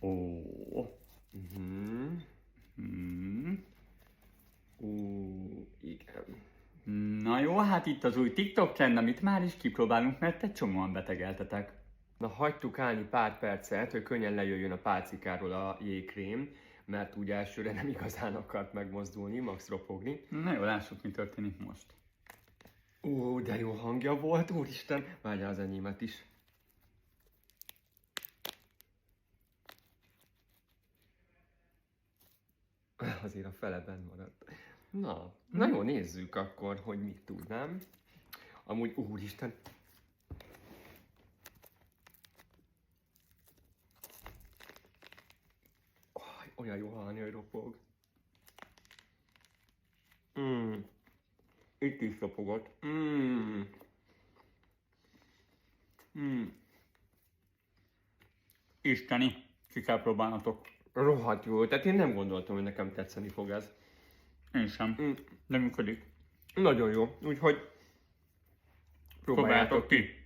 Ó. Igen. Na jó, hát itt az új TikTok trend, amit már is kipróbálunk, mert egy csomóan betegeltetek. Na, hagytuk állni pár percet, hogy könnyen lejöjjön a pálcikáról a jégkrém, mert úgy elsőre nem igazán akart megmozdulni, max ropogni. Na jó, lássuk, mi történik most. De jó hangja volt, úristen! Várjál az enyémet is. Azért a fele benn maradt. Na jó, nézzük akkor, hogy mit tudnám. Amúgy, úristen! Olyan jó hallani, hogy ropog. Itt is ropogott. Isteni, ki kell próbálnatok. Rohadt jó, tehát én nem gondoltam, hogy nekem tetszeni fog ez. Én sem, de működik. Nagyon jó, úgyhogy Próbáljátok ki.